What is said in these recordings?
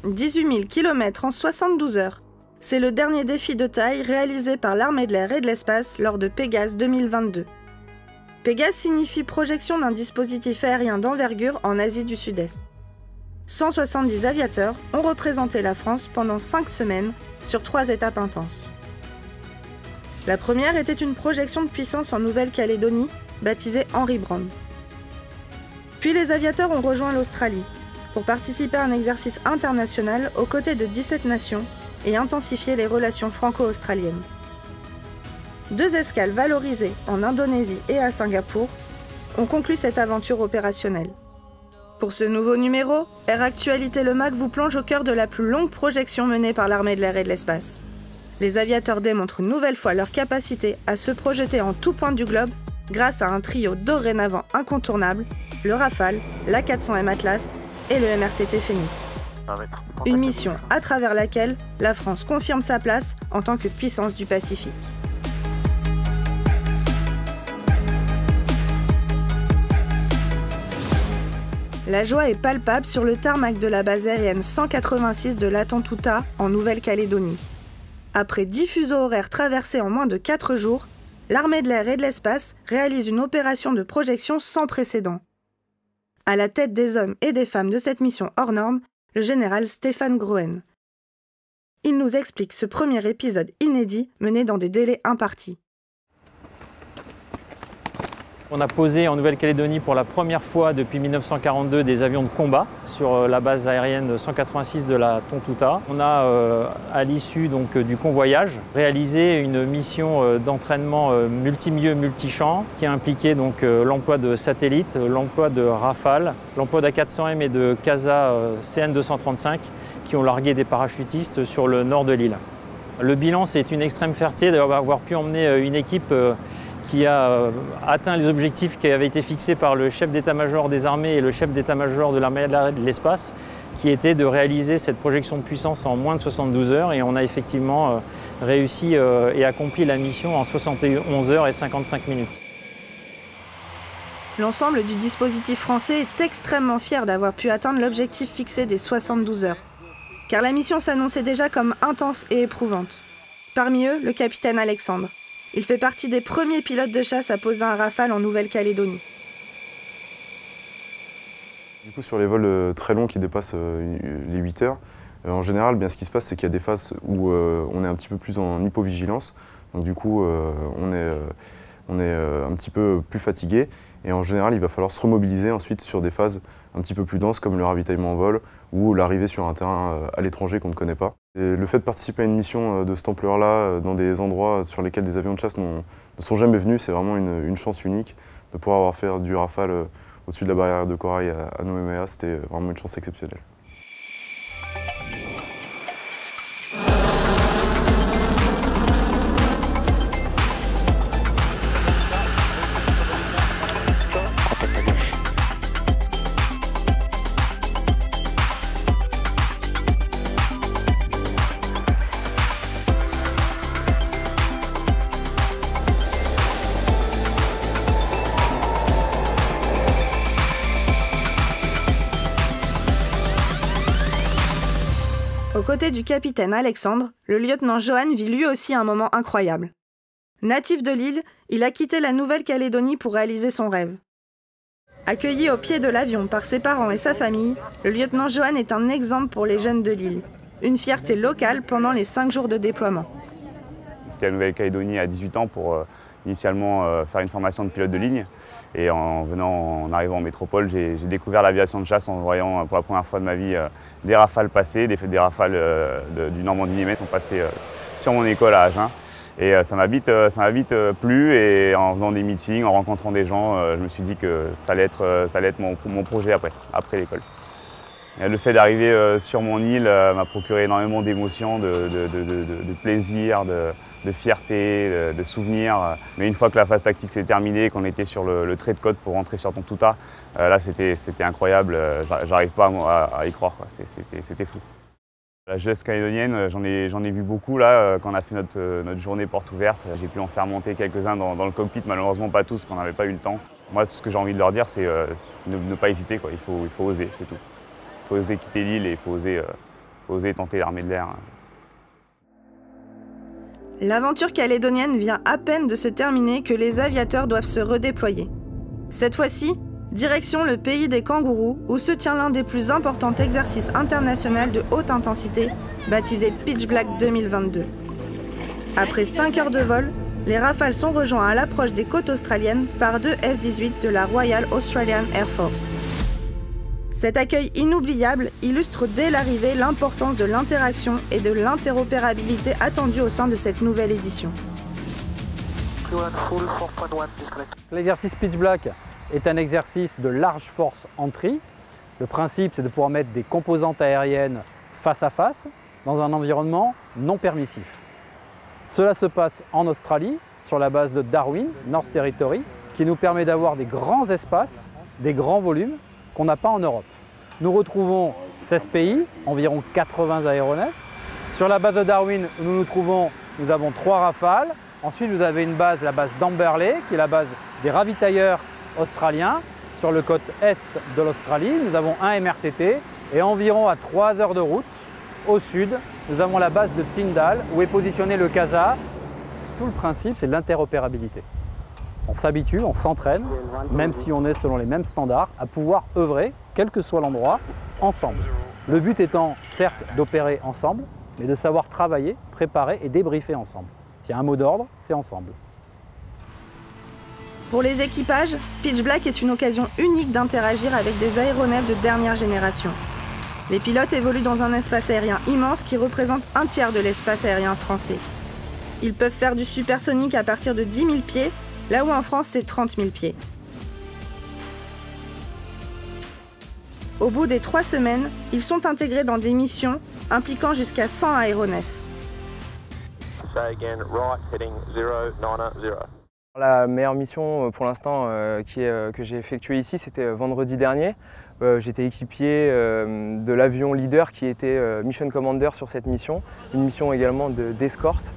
18 000 km en 72 heures. C'est le dernier défi de taille réalisé par l'armée de l'air et de l'espace lors de Pégase 2022. Pégase signifie projection d'un dispositif aérien d'envergure en Asie du Sud-Est. 170 aviateurs ont représenté la France pendant 5 semaines sur 3 étapes intenses. La première était une projection de puissance en Nouvelle-Calédonie, baptisée Henry Brand. Puis les aviateurs ont rejoint l'Australie pour participer à un exercice international aux côtés de 17 nations et intensifier les relations franco-australiennes. 2 escales valorisées en Indonésie et à Singapour ont conclu cette aventure opérationnelle. Pour ce nouveau numéro, Air Actualité Le Mag vous plonge au cœur de la plus longue projection menée par l'armée de l'air et de l'espace. Les aviateurs démontrent une nouvelle fois leur capacité à se projeter en tout point du globe grâce à un trio dorénavant incontournable, le Rafale, l'A400M Atlas et le MRTT Phoenix. Une mission à travers laquelle la France confirme sa place en tant que puissance du Pacifique. La joie est palpable sur le tarmac de la base aérienne 186 de Latantouta en Nouvelle-Calédonie. Après 10 fuseaux horaires traversés en moins de 4 jours, l'armée de l'air et de l'espace réalise une opération de projection sans précédent. À la tête des hommes et des femmes de cette mission hors norme, le général Stéphane Groen. Il nous explique ce premier épisode inédit mené dans des délais impartis. On a posé en Nouvelle-Calédonie pour la première fois depuis 1942 des avions de combat sur la base aérienne 186 de la Tontouta. On a, à l'issue du convoyage, réalisé une mission d'entraînement multimilieu, multichamp qui a impliqué l'emploi de satellites, l'emploi de Rafale, l'emploi d'A400M et de CASA CN235 qui ont largué des parachutistes sur le nord de l'île. Le bilan, c'est une extrême fierté d'avoir pu emmener une équipe qui a atteint les objectifs qui avaient été fixés par le chef d'état-major des armées et le chef d'état-major de l'armée de l'espace, qui était de réaliser cette projection de puissance en moins de 72 heures. Et on a effectivement réussi et accompli la mission en 71 heures et 55 minutes. L'ensemble du dispositif français est extrêmement fier d'avoir pu atteindre l'objectif fixé des 72 heures. Car la mission s'annonçait déjà comme intense et éprouvante. Parmi eux, le capitaine Alexandre. Il fait partie des premiers pilotes de chasse à poser un Rafale en Nouvelle-Calédonie. Du coup, sur les vols très longs qui dépassent les 8 heures, en général, ce qui se passe, c'est qu'il y a des phases où on est un petit peu plus en hypovigilance. Donc du coup, on est un petit peu plus fatigué. Et en général, il va falloir se remobiliser ensuite sur des phases un petit peu plus denses, comme le ravitaillement en vol ou l'arrivée sur un terrain à l'étranger qu'on ne connaît pas. Et le fait de participer à une mission de cette ampleur-là, dans des endroits sur lesquels des avions de chasse ne sont jamais venus, c'est vraiment une chance unique de pouvoir avoir fait du Rafale au-dessus de la barrière de corail à Nouméa. C'était vraiment une chance exceptionnelle. Aux côtés du capitaine Alexandre, le lieutenant Johan vit lui aussi un moment incroyable. Natif de l'île, il a quitté la Nouvelle-Calédonie pour réaliser son rêve. Accueilli au pied de l'avion par ses parents et sa famille, le lieutenant Johan est un exemple pour les jeunes de l'île. Une fierté locale pendant les 5 jours de déploiement. J'étais à Nouvelle-Calédonie à 18 ans pour initialement faire une formation de pilote de ligne. Et en arrivant en métropole, j'ai découvert l'aviation de chasse en voyant pour la première fois de ma vie des Rafales passer, des Rafales du Normandie-Niemen sont passés sur mon école à Agen. Et ça m'a vite plu, et en faisant des meetings, en rencontrant des gens, je me suis dit que ça allait être mon projet après l'école. Le fait d'arriver sur mon île m'a procuré énormément d'émotions, de plaisir, de fierté, de souvenirs. Mais une fois que la phase tactique s'est terminée, qu'on était sur le trait de côte pour rentrer sur Tontouta, là c'était incroyable, j'arrive pas à y croire, c'était fou. La jeunesse calédonienne, j'en ai vu beaucoup là, quand on a fait notre journée porte ouverte. J'ai pu en faire monter quelques-uns dans le cockpit, malheureusement pas tous, qu'on n'avait pas eu le temps. Moi, ce que j'ai envie de leur dire, c'est ne pas hésiter, quoi. Il faut oser, c'est tout. Il faut oser quitter l'île et il faut oser oser tenter l'armée de l'air. L'aventure calédonienne vient à peine de se terminer que les aviateurs doivent se redéployer. Cette fois-ci, direction le pays des kangourous, où se tient l'un des plus importants exercices internationaux de haute intensité, baptisé Pitch Black 2022. Après 5 heures de vol, les Rafales sont rejoints à l'approche des côtes australiennes par 2 F-18 de la Royal Australian Air Force. Cet accueil inoubliable illustre dès l'arrivée l'importance de l'interaction et de l'interopérabilité attendue au sein de cette nouvelle édition. L'exercice Pitch Black est un exercice de large force entry. Le principe, c'est de pouvoir mettre des composantes aériennes face à face dans un environnement non permissif. Cela se passe en Australie, sur la base de Darwin, North Territory, qui nous permet d'avoir des grands espaces, des grands volumes qu'on n'a pas en Europe. Nous retrouvons 16 pays, environ 80 aéronefs. Sur la base de Darwin où nous nous trouvons, nous avons 3 Rafales. Ensuite, vous avez une base, la base d'Amberley, qui est la base des ravitailleurs australiens. Sur le côte est de l'Australie, nous avons un MRTT et environ à 3 heures de route, au sud, nous avons la base de Tyndall où est positionné le CASA. Tout le principe, c'est l'interopérabilité. On s'habitue, on s'entraîne, même si on est selon les mêmes standards, à pouvoir œuvrer, quel que soit l'endroit, ensemble. Le but étant, certes, d'opérer ensemble, mais de savoir travailler, préparer et débriefer ensemble. S'il y a un mot d'ordre, c'est ensemble. Pour les équipages, Pitch Black est une occasion unique d'interagir avec des aéronefs de dernière génération. Les pilotes évoluent dans un espace aérien immense qui représente un tiers de l'espace aérien français. Ils peuvent faire du supersonique à partir de 10 000 pieds, là où en France c'est 30 000 pieds. Au bout des 3 semaines, ils sont intégrés dans des missions impliquant jusqu'à 100 aéronefs. La meilleure mission pour l'instant que j'ai effectuée ici, c'était vendredi dernier. J'étais équipier de l'avion leader qui était Mission Commander sur cette mission. Une mission également d'escorte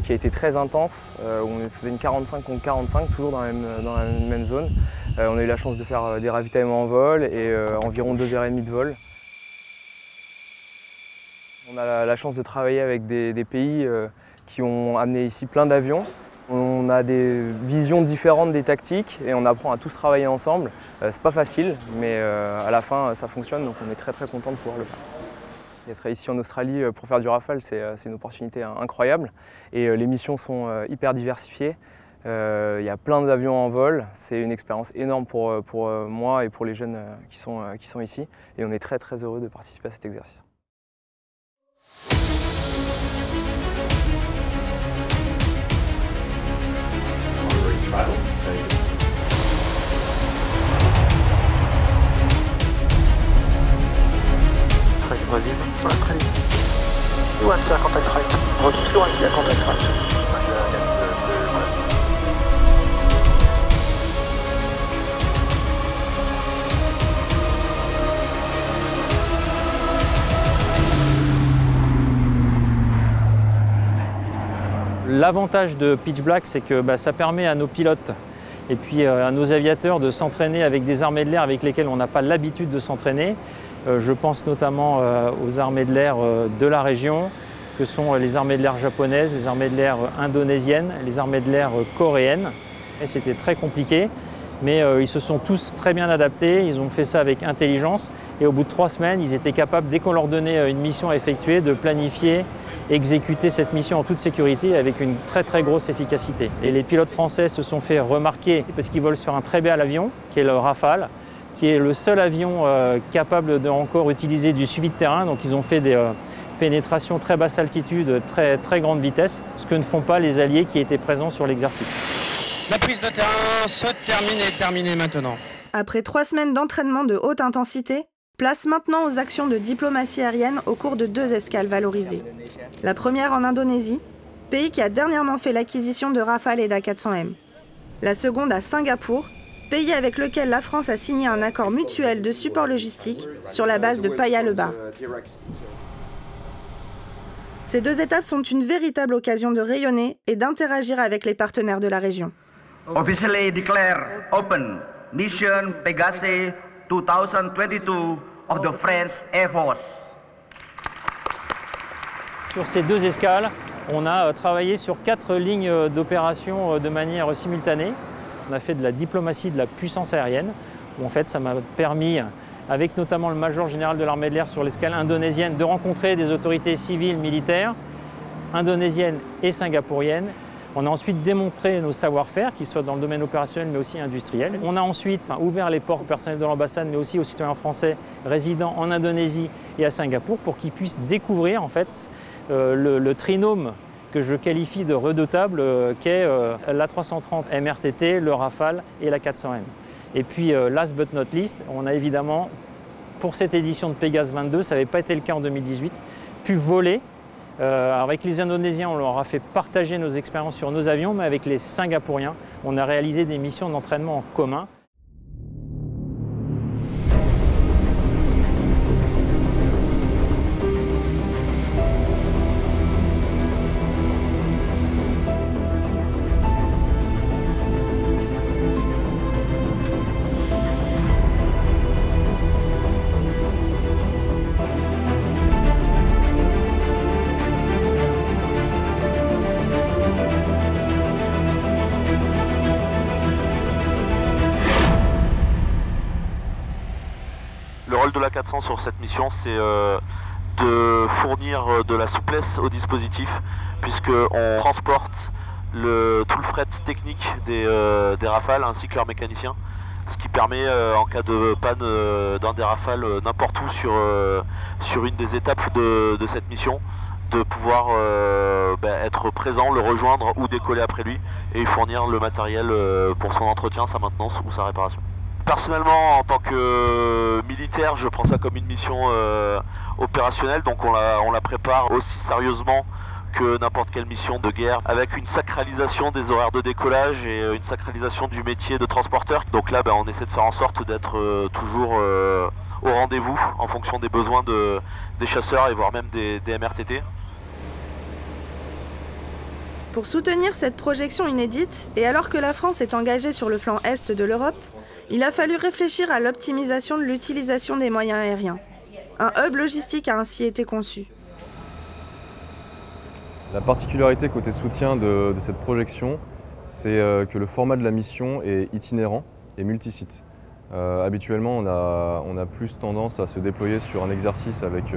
qui a été très intense, où on faisait une 45 contre 45, toujours dans la même zone. On a eu la chance de faire des ravitaillements en vol et environ 2h30 de vol. On a la chance de travailler avec des pays qui ont amené ici plein d'avions. On a des visions différentes des tactiques et on apprend à tous travailler ensemble. C'est pas facile, mais à la fin ça fonctionne, donc on est très content de pouvoir le faire. Être ici en Australie pour faire du Rafale, c'est une opportunité incroyable et les missions sont hyper diversifiées. Il y a plein d'avions en vol, c'est une expérience énorme pour moi et pour les jeunes qui sont ici et on est très heureux de participer à cet exercice. L'avantage de Pitch Black, c'est que ça permet à nos pilotes et puis à nos aviateurs de s'entraîner avec des armées de l'air avec lesquelles on n'a pas l'habitude de s'entraîner. Je pense notamment aux armées de l'air de la région, que sont les armées de l'air japonaises, les armées de l'air indonésiennes, les armées de l'air coréennes. C'était très compliqué, mais ils se sont tous très bien adaptés, ils ont fait ça avec intelligence et au bout de 3 semaines, ils étaient capables, dès qu'on leur donnait une mission à effectuer, de planifier, exécuter cette mission en toute sécurité avec une très grosse efficacité. Et les pilotes français se sont fait remarquer parce qu'ils volent sur un très bel avion, qui est le Rafale, qui est le seul avion capable de encore utiliser du suivi de terrain. Donc ils ont fait des pénétrations très basse altitude, très grande vitesse, ce que ne font pas les alliés qui étaient présents sur l'exercice. La prise de terrain se termine maintenant. Après 3 semaines d'entraînement de haute intensité, place maintenant aux actions de diplomatie aérienne au cours de 2 escales valorisées. La première en Indonésie, pays qui a dernièrement fait l'acquisition de Rafale et d'A400M. La seconde à Singapour, pays avec lequel la France a signé un accord mutuel de support logistique sur la base de Paya-Lebar. Ces 2 étapes sont une véritable occasion de rayonner et d'interagir avec les partenaires de la région. Officially declare open Mission Pégase 2022 of the French Air Force. Sur ces 2 escales, on a travaillé sur 4 lignes d'opération de manière simultanée. On a fait de la diplomatie de la puissance aérienne, où en fait ça m'a permis, avec notamment le major général de l'armée de l'air sur l'escale indonésienne, de rencontrer des autorités civiles, militaires, indonésiennes et singapouriennes. On a ensuite démontré nos savoir-faire, qu'ils soient dans le domaine opérationnel mais aussi industriel. On a ensuite ouvert les ports au personnel de l'ambassade mais aussi aux citoyens français résidant en Indonésie et à Singapour pour qu'ils puissent découvrir en fait le trinôme que je qualifie de redoutable qu'est l'A330 MRTT, le Rafale et la 400M. Et puis last but not least, on a évidemment, pour cette édition de Pégase 22, ça n'avait pas été le cas en 2018, pu voler. Avec les Indonésiens, on leur a fait partager nos expériences sur nos avions, mais avec les Singapouriens, on a réalisé des missions d'entraînement en commun. Le rôle de la 400 sur cette mission, c'est de fournir de la souplesse au dispositif, puisqu'on transporte tout le fret technique des Rafales ainsi que leurs mécaniciens, ce qui permet en cas de panne d'un des Rafales n'importe où sur une des étapes de cette mission, de pouvoir être présent, le rejoindre ou décoller après lui et fournir le matériel pour son entretien, sa maintenance ou sa réparation. Personnellement, en tant que militaire, je prends ça comme une mission opérationnelle, donc on la prépare aussi sérieusement que n'importe quelle mission de guerre, avec une sacralisation des horaires de décollage et une sacralisation du métier de transporteur. Donc là, on essaie de faire en sorte d'être toujours au rendez-vous en fonction des besoins des chasseurs et voire même des MRTT. Pour soutenir cette projection inédite, et alors que la France est engagée sur le flanc est de l'Europe, il a fallu réfléchir à l'optimisation de l'utilisation des moyens aériens. Un hub logistique a ainsi été conçu. La particularité côté soutien de cette projection, c'est que le format de la mission est itinérant et multisite. Habituellement, on a plus tendance à se déployer sur un exercice avec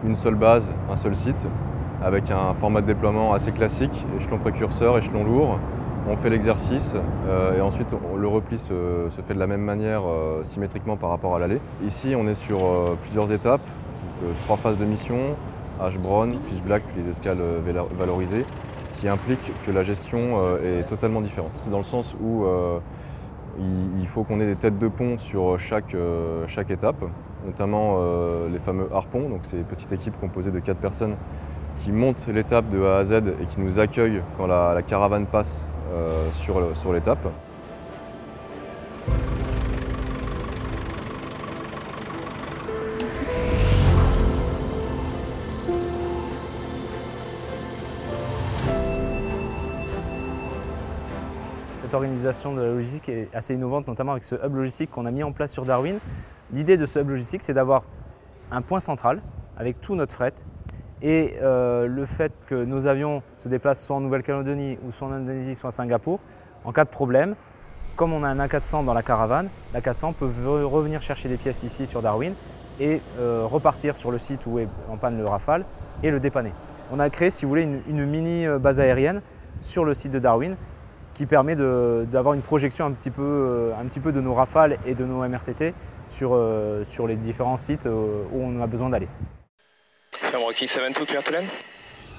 une seule base, un seul site, avec un format de déploiement assez classique, échelon précurseur, échelon lourd. On fait l'exercice et ensuite le repli se fait de la même manière symétriquement par rapport à l'aller. Ici, on est sur plusieurs étapes, donc, 3 phases de mission, H-Brown, Pitch Black, puis les escales valorisées, qui impliquent que la gestion est totalement différente. C'est dans le sens où il faut qu'on ait des têtes de pont sur chaque étape, notamment les fameux harpons, donc ces petites équipes composées de 4 personnes qui montent l'étape de A à Z et qui nous accueillent quand la caravane passe sur l'étape. Cette organisation de la logistique est assez innovante, notamment avec ce hub logistique qu'on a mis en place sur Darwin. L'idée de ce hub logistique, c'est d'avoir un point central avec tout notre fret. Et le fait que nos avions se déplacent soit en Nouvelle-Calédonie ou soit en Indonésie, soit à Singapour, en cas de problème, comme on a un A400 dans la caravane, l'A400 peut revenir chercher des pièces ici sur Darwin et repartir sur le site où est en panne le Rafale et le dépanner. On a créé, si vous voulez, une mini base aérienne sur le site de Darwin qui permet d'avoir une projection un petit peu de nos Rafales et de nos MRTT sur les différents sites où on a besoin d'aller.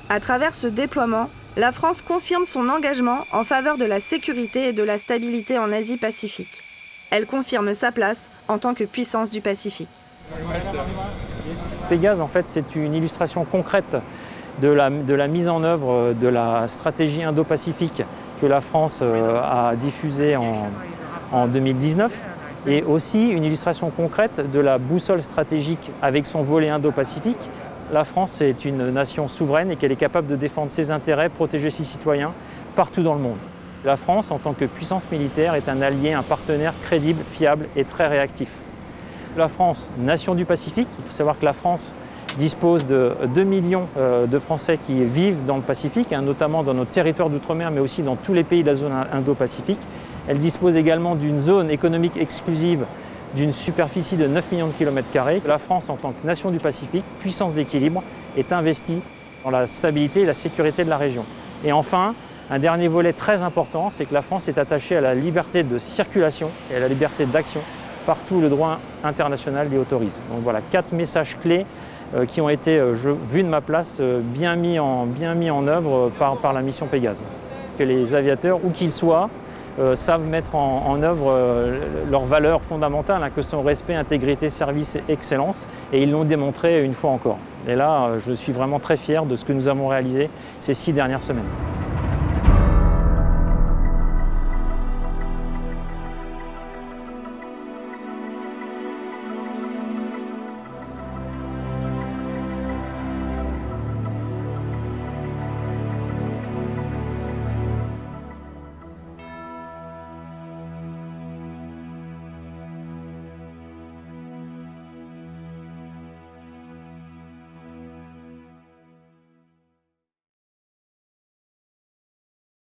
À travers ce déploiement, la France confirme son engagement en faveur de la sécurité et de la stabilité en Asie-Pacifique. Elle confirme sa place en tant que puissance du Pacifique. Pégase, en fait, c'est une illustration concrète de la mise en œuvre de la stratégie Indo-Pacifique que la France a diffusée en 2019 et aussi une illustration concrète de la boussole stratégique avec son volet Indo-Pacifique. La France est une nation souveraine et qu'elle est capable de défendre ses intérêts, protéger ses citoyens partout dans le monde. La France, en tant que puissance militaire, est un allié, un partenaire crédible, fiable et très réactif. La France, nation du Pacifique, il faut savoir que la France dispose de 2 millions de Français qui vivent dans le Pacifique, notamment dans notre territoire d'outre-mer, mais aussi dans tous les pays de la zone Indo-Pacifique. Elle dispose également d'une zone économique exclusive d'une superficie de 9 millions de kilomètres carrés. La France, en tant que nation du Pacifique, puissance d'équilibre, est investie dans la stabilité et la sécurité de la région. Et enfin, un dernier volet très important, c'est que la France est attachée à la liberté de circulation et à la liberté d'action partout où le droit international l'y autorise. Donc voilà, 4 messages clés qui ont été, vu de ma place, bien mis en œuvre par la mission Pégase. Que les aviateurs, où qu'ils soient, savent mettre en œuvre leurs valeurs fondamentales, que sont respect, intégrité, service et excellence, et ils l'ont démontré une fois encore. Et là, je suis vraiment très fier de ce que nous avons réalisé ces 6 dernières semaines.